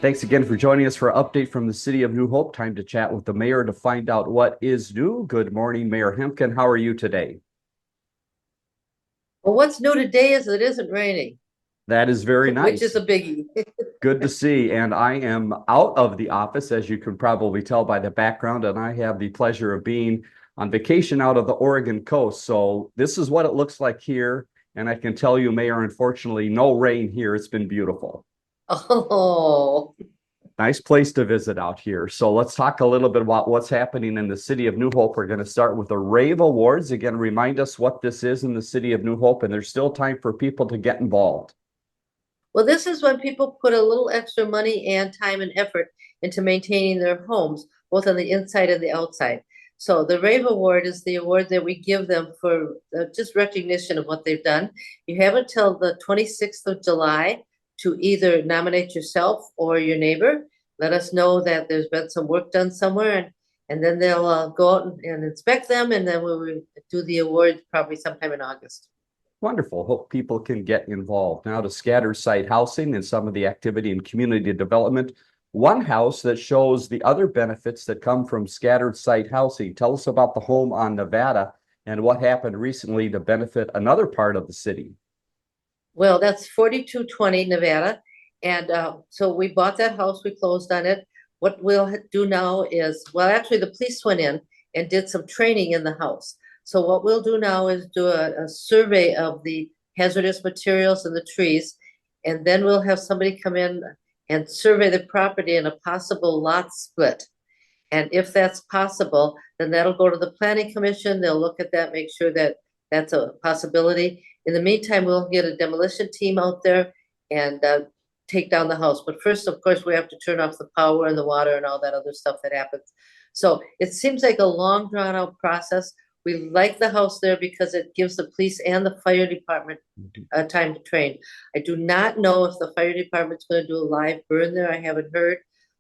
Thanks again for joining us for an update from the city of New Hope. Time to chat with the mayor to find out what is new. Good morning, Mayor Hemken. How are you today? Well, what's new today is it isn't raining, That is very which nice. is a biggie. Good to see. And I am out of the office, as you can probably tell by the background, and I have the pleasure of being on vacation out of the Oregon coast. So this is what it looks like here. And I can tell you, Mayor, unfortunately, no rain here. It's been beautiful. Oh, Nice place to visit out here. So let's talk a little bit about what's happening in the city of New Hope. We're going to start with the Rave Awards. Again, remind us what this is in the city of New Hope, and there's still time for people to get involved. well, this is when people put a little extra money and time and effort into maintaining their homes, both on the inside and the outside. So the Rave Award is the award that we give them for just recognition of what they've done. You have until the 26th of July to either nominate yourself or your neighbor. Let us know that there's been some work done somewhere, and then they'll go out and inspect them, and then we will do the awards probably sometime in August. Wonderful. Hope people can get involved. Now to scatter site housing and some of the activity in community development. One house that shows the other benefits that come from scattered site housing. Tell us about the home on Nevada and what happened recently to benefit another part of the city. Well, that's 4220 Nevada. And so we bought that house, we closed on it. What we'll do now is, well, actually, the police went in and did some training in the house. So what we'll do now is do a survey of the hazardous materials and the trees. And then we'll have somebody come in and survey the property in a possible lot split. And if that's possible, then that'll go to the planning commission. They'll look at that, make sure that that's a possibility. In the meantime, we'll get a demolition team out there and take down the house. But first, of course, we have to turn off the power and the water and all that other stuff that happens. So it seems like a long drawn out process. We like the house there because it gives the police and the fire department time to train. I do not know if the fire department's going to do a live burn there. I haven't heard.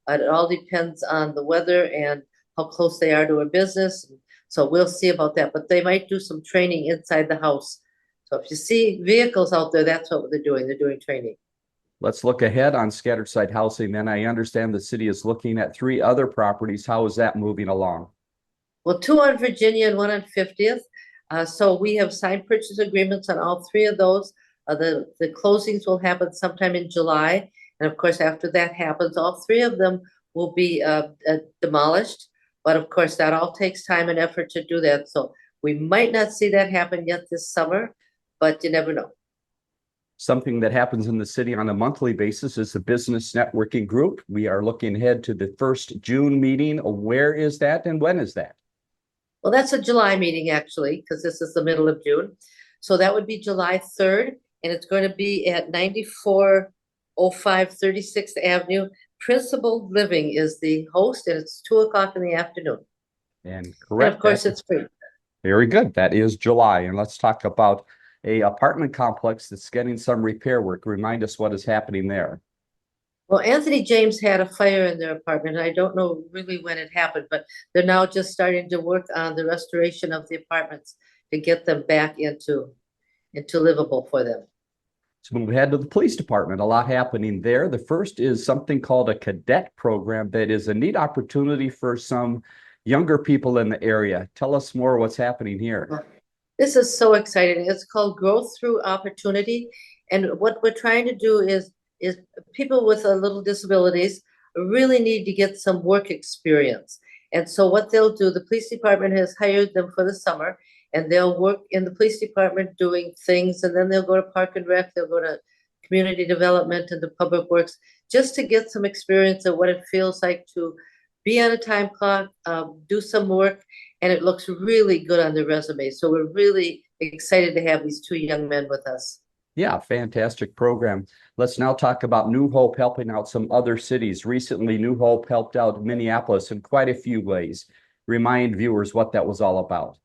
It all depends on the weather and how close they are to a business. So we'll see about that. But they might do some training inside the house. So if you see vehicles out there, that's what they're doing. They're doing training. Let's look ahead on scattered site housing. Then I understand the city is looking at 3 other properties. How is that moving along? Well, 2 on Virginia and 1 on 50th. So we have signed purchase agreements on all 3 of those. The closings will happen sometime in July. And of course, after that happens, all 3 of them will be demolished. But of course, that all takes time and effort to do that. So we might not see that happen yet this summer, but you never know. Something that happens in the city on a monthly basis is the business networking group. We are looking ahead to the first June meeting. Where is that and when is that? Well, that's a July meeting actually, because this is the middle of June. So that would be July 3rd, and it's going to be at 9405 36th Avenue. Principal Living is the host, and it's 2 o'clock in the afternoon. And And of correct. course, it's free. Very good. That is July. And let's talk about a apartment complex that's getting some repair work. Remind us what is happening there. Well, Anthony James had a fire in their apartment. I don't know really when it happened, but they're now just starting to work on the restoration of the apartments to get them back into livable for them. So move ahead to the police department. A lot happening there. The first is something called a cadet program that is a neat opportunity for some younger people in the area. Tell us more what's happening here. This is so exciting. It's called Growth Through Opportunity. And what we're trying to do is people with a little disabilities really need to get some work experience. And so what they'll do, the police department has hired them for the summer, and they'll work in the police department doing things, and then they'll go to Park and Rec, they'll go to community development and the public works, just to get some experience of what it feels like to be on a time clock, do some work, and it looks really good on the resume. So we're really excited to have these 2 young men with us. Yeah, fantastic program. Let's now talk about New Hope helping out some other cities. Recently, New Hope helped out Minneapolis in quite a few ways. Remind viewers what that was all about.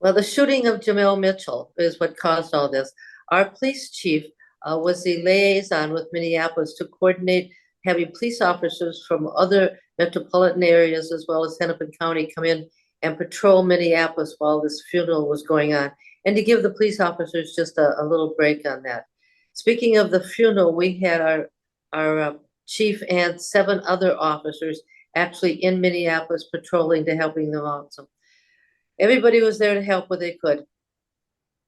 Well, the shooting of Jamel Mitchell is what caused all this. Our police chief was the liaison with Minneapolis to coordinate having police officers from other metropolitan areas as well as Hennepin County come in and patrol Minneapolis while this funeral was going on, and to give the police officers just a little break on that. Speaking of the funeral, we had our chief and 7 other officers actually in Minneapolis patrolling to helping them out. So everybody was there to help where they could.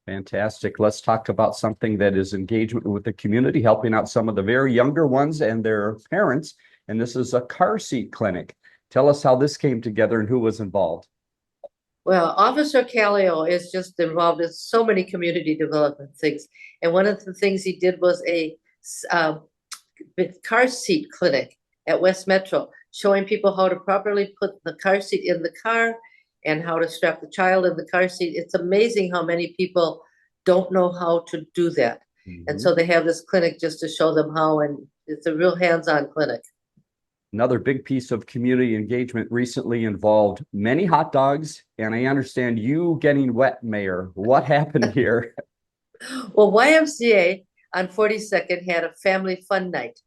Fantastic. Let's talk about something that is engagement with the community, helping out some of the very younger ones and their parents. And this is a car seat clinic. Tell us how this came together and who was involved. Well, Officer Callio is just involved in so many community development things. And one of the things he did was a car seat clinic at West Metro, showing people how to properly put the car seat in the car and how to strap the child in the car seat. It's amazing how many people don't know how to do that. And so they have this clinic just to show them how, and it's a real hands-on clinic. Another big piece of community engagement recently involved many hot dogs, and I understand you getting wet, Mayor. What happened here? Well, YMCA on 42nd had a family fun night,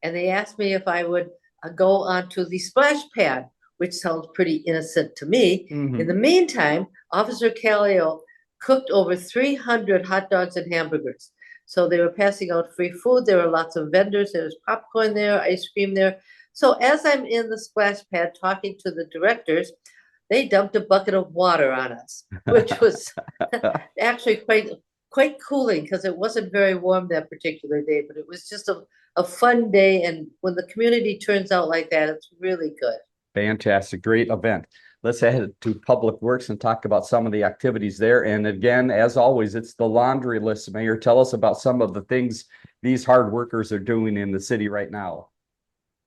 and they asked me if I would go onto the splash pad, which sounds pretty innocent to me. Mhm. In the meantime, Officer Callio cooked over 300 hot dogs and hamburgers. So they were passing out free food. There were lots of vendors. There was popcorn there, ice cream there. So as I'm in the splash pad talking to the directors, they dumped a bucket of water on us, which was actually quite cooling because it wasn't very warm that particular day, but it was just a fun day. And when the community turns out like that, it's really good. Fantastic. Great event. Let's head to Public Works and talk about some of the activities there. And again, as always, it's the laundry list. Mayor, tell us about some of the things these hard workers are doing in the city right now.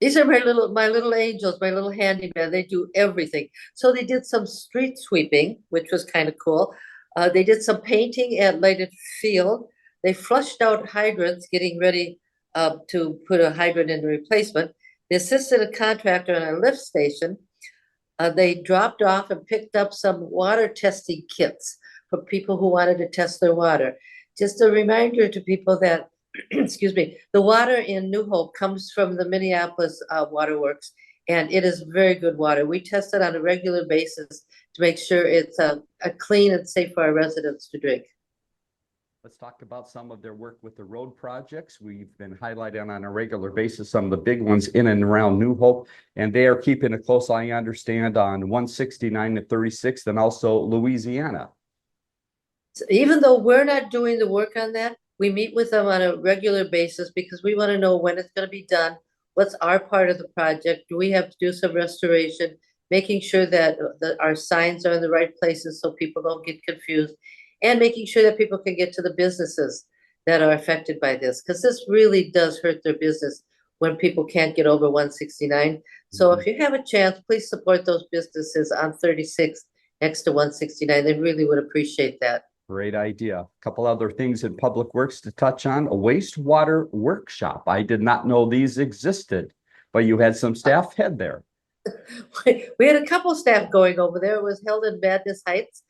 These are my little angels, my little handyman. They do everything. So they did some street sweeping, which was kind of cool. They did some painting at Lighted Field. They flushed out hydrants, getting ready to put a hydrant in the replacement. They assisted a contractor on a lift station. They dropped off and picked up some water testing kits for people who wanted to test their water. Just a reminder to people that excuse me, the water in New Hope comes from the Minneapolis waterworks, and it is very good water. We test it on a regular basis to make sure it's a clean and safe for our residents to drink. Let's talk about some of their work with the road projects. We've been highlighting on a regular basis some of the big ones in and around New Hope, and they are keeping a close eye, I understand, on 169 and 36th and also Louisiana. So even though we're not doing the work on that, we meet with them on a regular basis because we want to know when it's going to be done. What's our part of the project? Do we have to do some restoration? Making sure that our signs are in the right places so people don't get confused, and making sure that people can get to the businesses that are affected by this, because this really does hurt their business when people can't get over 169. So if you have a chance, please support those businesses on 36 next to 169. They really would appreciate that. Great idea. A couple other things in Public Works to touch on. A wastewater workshop. I did not know these existed, but you had some staff head there. We had a couple staff going over there. It was held in Madness Heights.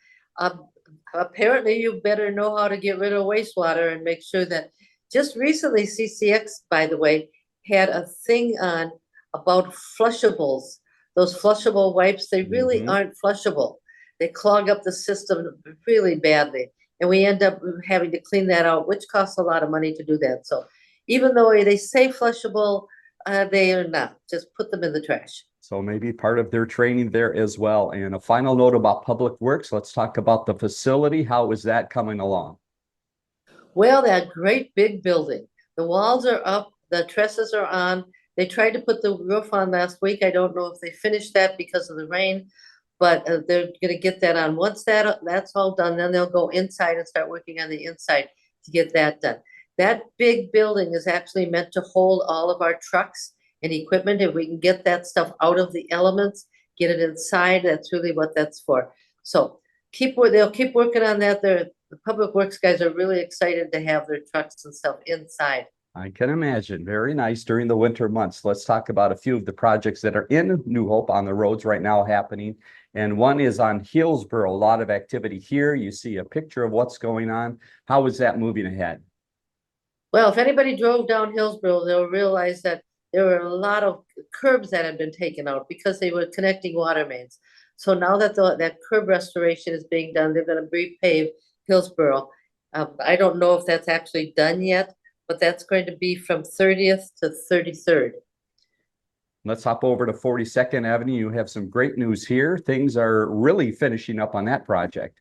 Apparently, you better know how to get rid of wastewater and make sure that just recently, CCX, by the way, had a thing on about flushables. Those flushable wipes, they really aren't flushable. They clog up the system really badly. And we end up having to clean that out, which costs a lot of money to do that. So even though they say flushable, they are not. Just put them in the trash. So maybe part of their training there as well. And a final note about Public Works. Let's talk about the facility. How is that coming along? Well, that great big building. The walls are up. The trusses are on. They tried to put the roof on last week. I don't know if they finished that because of the rain, but they're going to get that on. Once that's all done, then they'll go inside and start working on the inside to get that done. That big building is actually meant to hold all of our trucks and equipment. If we can get that stuff out of the elements, get it inside, that's really what that's for. So they'll keep working on that. The Public Works guys are really excited to have their trucks and stuff inside. I can imagine. Very nice during the winter months. Let's talk about a few of the projects that are in New Hope on the roads right now happening. And one is on Hillsborough. A lot of activity here. You see a picture of what's going on. How is that moving ahead? Well, if anybody drove down Hillsborough, they'll realize that there were a lot of curbs that had been taken out because they were connecting water mains. So now that that curb restoration is being done, they're going to repave Hillsborough. I don't know if that's actually done yet, but that's going to be from 30th to 33rd. Let's hop over to 42nd Avenue. You have some great news here. Things are really finishing up on that project.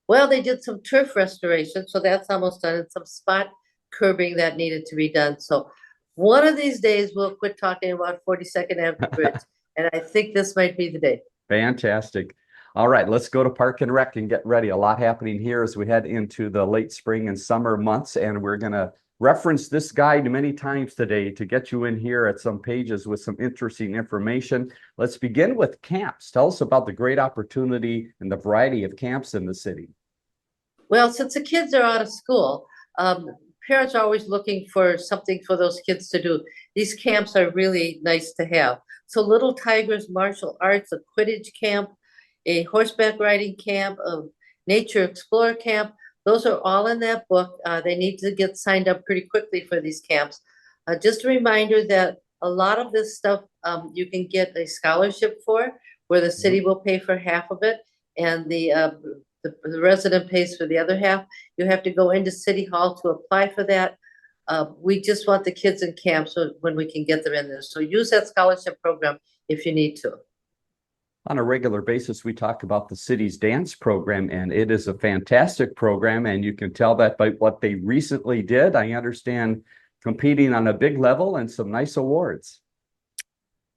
Well, they did some turf restoration, so that's almost done, and some spot curbing that needed to be done. So one of these days, we'll quit talking about 42nd Avenue Bridge, and I think this might be the day. Fantastic. All right, let's go to Park and Rec and get ready. A lot happening here as we head into the late spring and summer months, and we're going to reference this guide many times today to get you in here at some pages with some interesting information. Let's begin with camps. Tell us about the great opportunity and the variety of camps in the city. Well, since the kids are out of school, parents are always looking for something for those kids to do. These camps are really nice to have. So Little Tigers Martial Arts, a Quidditch camp, a horseback riding camp, a nature explorer camp. Those are all in that book. They need to get signed up pretty quickly for these camps. Just a reminder that a lot of this stuff you can get a scholarship for, where the city will pay for half of it, and the resident pays for the other half. You have to go into City Hall to apply for that. We just want the kids in camp so when we can get them in there. So use that scholarship program if you need to. On a regular basis, we talk about the city's dance program, and it is a fantastic program, and you can tell that by what they recently did. I understand competing on a big level and some nice awards.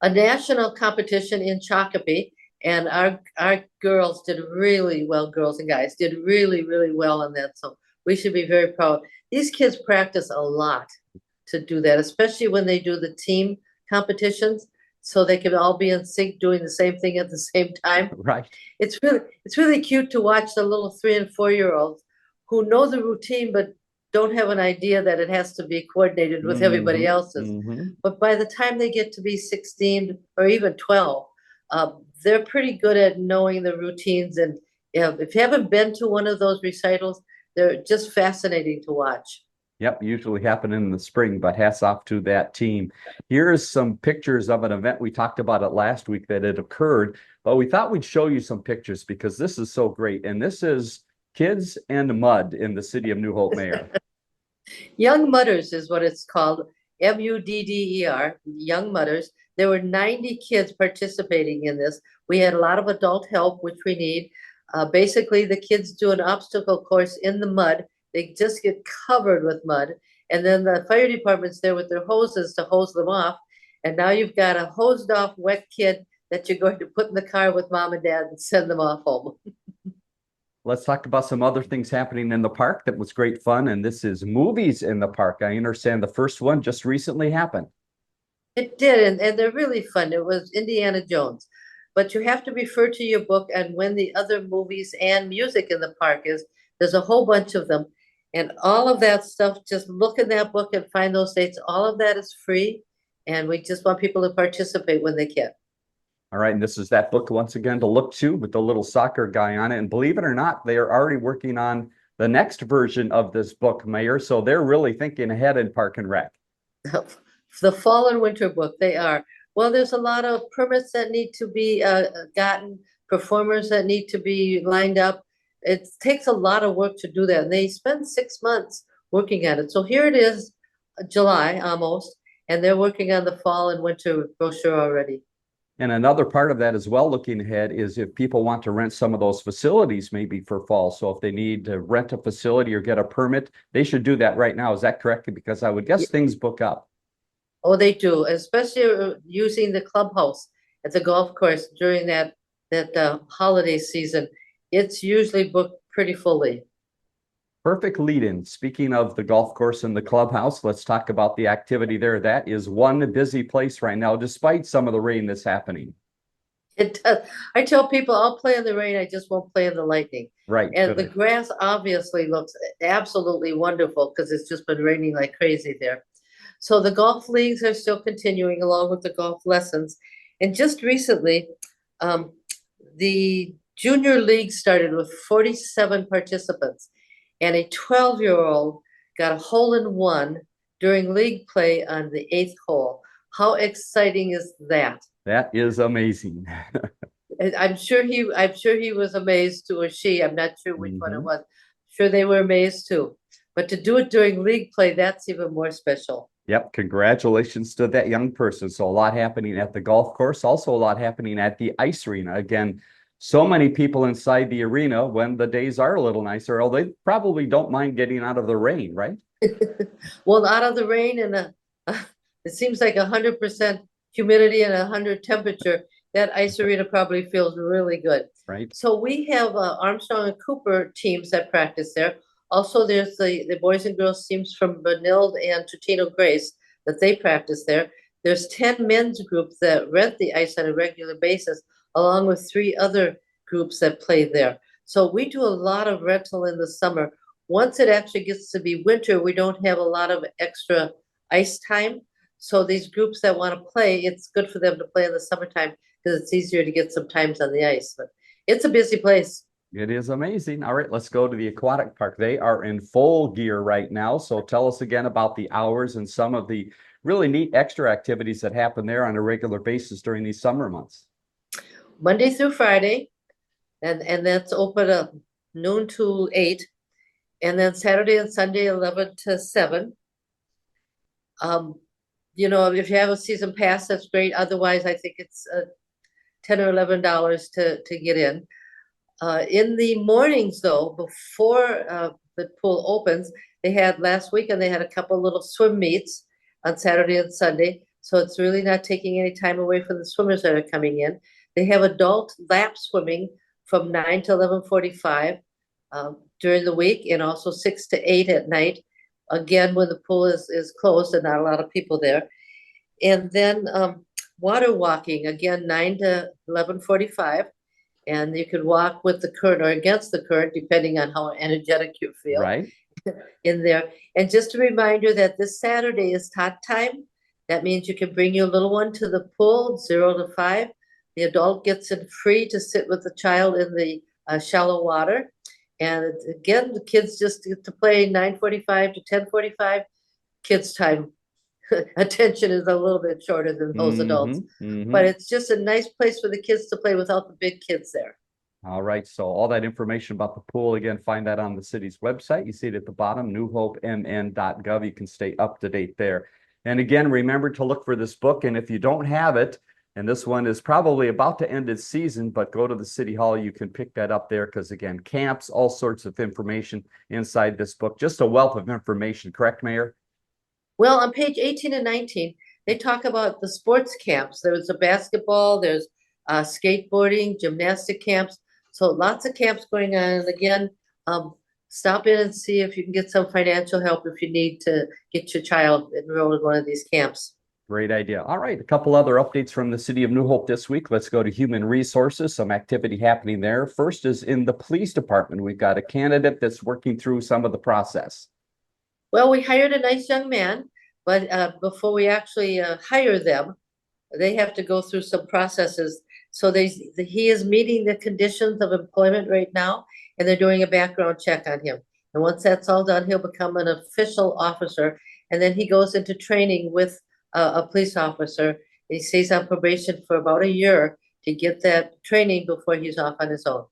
A national competition in Shakopee, and our girls did really well, girls and guys did really, really well on that. So we should be very proud. These kids practice a lot to do that, especially when they do the team competitions, so they can all be in sync doing the same thing at the same time. Right. It's really cute to watch the little 3 and 4-year-olds who know the routine but don't have an idea that it has to be coordinated with everybody else's. But by the time they get to be 16 or even 12, they're pretty good at knowing the routines. And if you haven't been to one of those recitals, they're just fascinating to watch. Yep, usually happen in the spring, but hats off to that team. Here's some pictures of an event. We talked about it last week that it occurred, but we thought we'd show you some pictures because this is so great. And this is Kids and Mud in the city of New Hope, Mayor. Young Mudders is what it's called, MUDDER, Young Mudders. There were 90 kids participating in this. We had a lot of adult help, which we need. Basically, the kids do an obstacle course in the mud. They just get covered with mud. And then the fire department's there with their hoses to hose them off. And now you've got a hosed off wet kid that you're going to put in the car with mom and dad and send them off home. Let's talk about some other things happening in the park that was great fun. And this is Movies in the Park. I understand the first one just recently happened. It did, and they're really fun. It was Indiana Jones. But you have to refer to your book and when the other movies and music in the park is. There's a whole bunch of them. And all of that stuff, just look in that book and find those dates. All of that is free. And we just want people to participate when they can. All right. And this is that book once again to look to with the little soccer guy on it. And believe it or not, they are already working on the next version of this book, Mayor. So they're really thinking ahead in Park and Rec. The fall and winter book, they are. Well, there's a lot of permits that need to be gotten, performers that need to be lined up. It takes a lot of work to do that. And they spend 6 months working at it. So here it is, July almost, and they're working on the fall and winter brochure already. And another part of that as well, looking ahead, is if people want to rent some of those facilities maybe for fall. So if they need to rent a facility or get a permit, they should do that right now. Is that correct? Because I would guess things book up. Oh, they do, especially using the clubhouse at the golf course during that holiday season. It's usually booked pretty fully. Perfect lead-in. Speaking of the golf course and the clubhouse, let's talk about the activity there. That is one busy place right now, despite some of the rain that's happening. It does. I tell people I'll play in the rain, I just won't play in the lightning. Right. And the grass obviously looks absolutely wonderful because it's just been raining like crazy there. So the golf leagues are still continuing along with the golf lessons. And just recently, the junior league started with 47 participants, and a 12-year-old got a hole-in-one during league play on the 8th hole. How exciting is that? That is amazing. I'm sure he was amazed too, or she. I'm not sure which one it was. Sure they were amazed too. But to do it during league play, that's even more special. Yep, congratulations to that young person. So a lot happening at the golf course, also a lot happening at the ice arena. Again, so many people inside the arena when the days are a little nicer, although they probably don't mind getting out of the rain, right? Well, out of the rain and it seems like 100% humidity and 100 temperature, that ice arena probably feels really good. Right. So we have Armstrong and Cooper teams that practice there. Also, there's the boys and girls teams from Benilde and Totino Grace that they practice there. There's 10 men's groups that rent the ice on a regular basis, along with 3 other groups that play there. So we do a lot of rental in the summer. Once it actually gets to be winter, we don't have a lot of extra ice time. So these groups that want to play, it's good for them to play in the summertime because it's easier to get some times on the ice. But it's a busy place. It is amazing. All right, let's go to the aquatic park. They are in full gear right now. So tell us again about the hours and some of the really neat extra activities that happen there on a regular basis during these summer months. Monday through Friday, and that's open up noon to 8. And then Saturday and Sunday, 11 to 7. If you have a season pass, that's great. Otherwise, I think it's $10 or $11 to get in. In the mornings, though, before the pool opens, last weekend they had a couple little swim meets on Saturday and Sunday. So it's really not taking any time away from the swimmers that are coming in. They have adult lap swimming from 9 to 11:45 during the week, and also 6 to 8 at night. Again, when the pool is closed and not a lot of people there. And then water walking, again, 9 to 11:45. And you can walk with the current or against the current, depending on how energetic you feel. Right. In there. And just a reminder that this Saturday is tot time. That means you can bring your little one to the pool, 0 to 5. The adult gets in free to sit with the child in the shallow water. And again, the kids just get to play 9:45 to 10:45. Kids' time attention is a little bit shorter than those adults. But it's just a nice place for the kids to play without the big kids there. All right. So all that information about the pool, again, find that on the city's website. You see it at the bottom, newhopemn.gov. You can stay up to date there. And again, remember to look for this book. And if you don't have it, and this one is probably about to end its season, but go to the city hall, you can pick that up there because, again, camps, all sorts of information inside this book. Just a wealth of information. Correct, Mayor? Well, on page 18 and 19, they talk about the sports camps. There's a basketball, there's skateboarding, gymnastic camps. So lots of camps going on. And again, stop in and see if you can get some financial help if you need to get your child enrolled in one of these camps. Great idea. All right, a couple other updates from the city of New Hope this week. Let's go to human resources, some activity happening there. First is in the police department. We've got a candidate that's working through some of the process. Well, we hired a nice young man, but before we actually hire them, they have to go through some processes. So he is meeting the conditions of employment right now, and they're doing a background check on him. And once that's all done, he'll become an official officer, and then he goes into training with a police officer. He stays on probation for about a year to get that training before he's off on his own.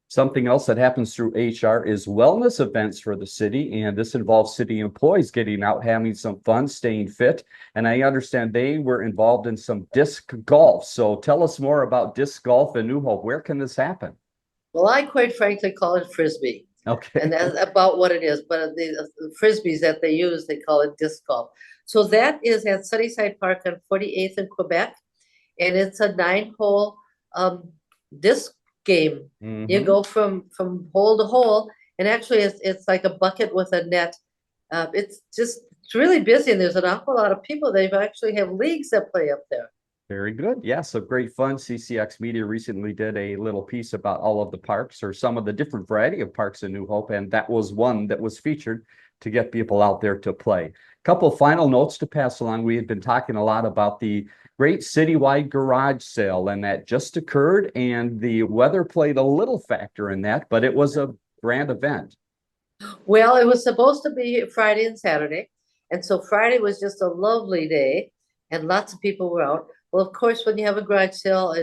Something else that happens through HR is wellness events for the city, and this involves city employees getting out, having some fun, staying fit. And I understand they were involved in some disc golf. So tell us more about disc golf in New Hope. Where can this happen? Well, I quite frankly call it frisbee. Okay. And that's about what it is. But the frisbees that they use, they call it disc golf. So that is at Sunnyside Park on 48th in Quebec. And it's a 9-hole disc game. You go from hole to hole, and actually it's like a bucket with a net. It's really busy, and there's an awful lot of people. They actually have leagues that play up there. Very good. Yeah, so great fun. CCX Media recently did a little piece about all of the parks, or some of the different variety of parks in New Hope, and that was one that was featured to get people out there to play. Couple final notes to pass along. We had been talking a lot about the great citywide garage sale, and that just occurred, and the weather played a little factor in that, but it was a grand event. Well, it was supposed to be Friday and Saturday, and so Friday was just a lovely day, and lots of people were out. Well, of course, when you have a garage sale,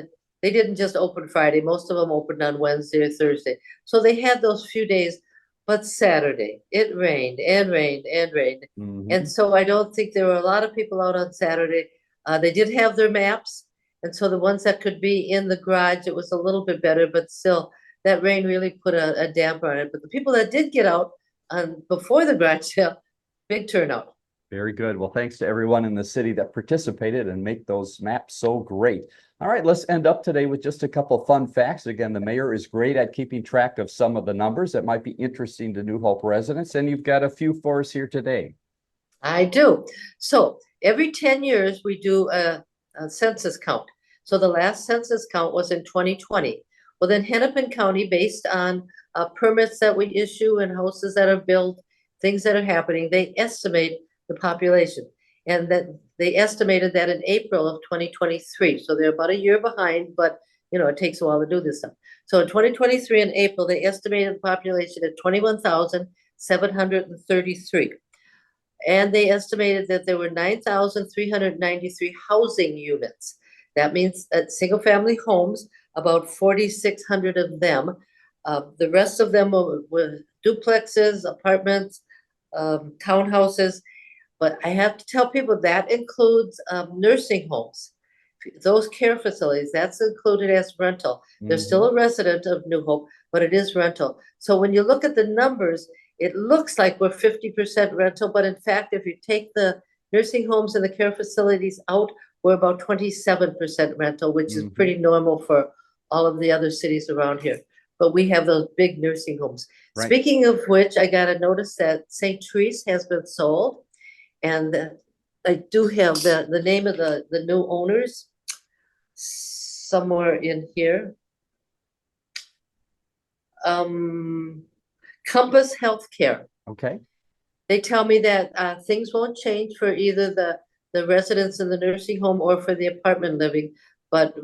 they didn't just open Friday. Most of them opened on Wednesday or Thursday. So they had those few days, But Saturday, it rained and rained and rained. Mhm. And so I don't think there were a lot of people out on Saturday. They did have their maps. And so the ones that could be in the garage, it was a little bit better, but still, that rain really put a damper on it. But the people that did get out before the garage sale, big turnout. Very good. Well, thanks to everyone in the city that participated and make those maps so great. All right, let's end up today with just a couple fun facts. Again, the mayor is great at keeping track of some of the numbers that might be interesting to New Hope residents, and you've got a few for us here today. I do. So every 10 years, we do a census count. So the last census count was in 2020. Well, then Hennepin County, based on permits that we issue and houses that are built, things that are happening, they estimate the population. And that they estimated that in April of 2023. So they're about a year behind, but it takes a while to do this stuff. So in 2023 in April, they estimated the population at 21,733. And they estimated that there were 9,393 housing units. That means that single family homes, about 4,600 of them. The rest of them were duplexes, apartments, townhouses. But I have to tell people that includes nursing homes. Those care facilities, that's included as rental. They're still a resident of New Hope, but it is rental. So when you look at the numbers, it looks like we're 50% rental, but in fact, if you take the nursing homes and the care facilities out, we're about 27% rental, which is pretty normal for all of the other cities around here. But we have those big nursing homes. Right. Speaking of which, I got a notice that St. Therese has been sold. And I do have the name of the new owners somewhere in here. Compass Healthcare. Okay. They tell me that things won't change for either the residents in the nursing home or for the apartment living, but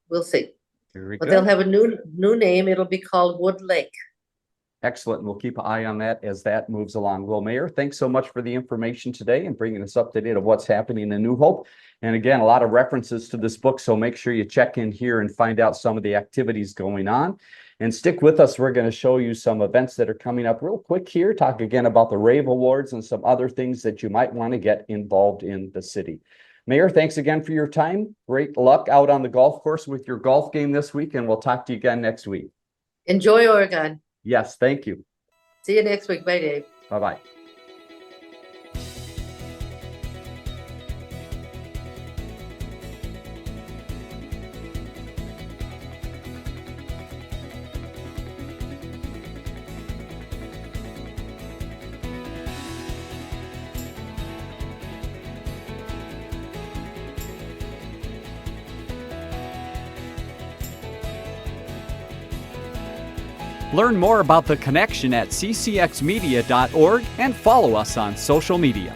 we'll see. Very But good. they'll have a new name. It'll be called Wood Lake. Excellent. We'll keep an eye on that as that moves along. Well, Mayor, thanks so much for the information today and bringing us up to date of what's happening in New Hope. And again, a lot of references to this book, so make sure you check in here and find out some of the activities going on. And stick with us. We're going to show you some events that are coming up real quick here. Talk again about the Rave Awards and some other things that you might want to get involved in the city. Mayor, thanks again for your time. Great luck out on the golf course with your golf game this week, and we'll talk to you again next week. Enjoy Oregon. Yes, thank you. See you next week. Bye, Dave. Bye-bye. Learn more about The Connection at ccxmedia.org and follow us on social media.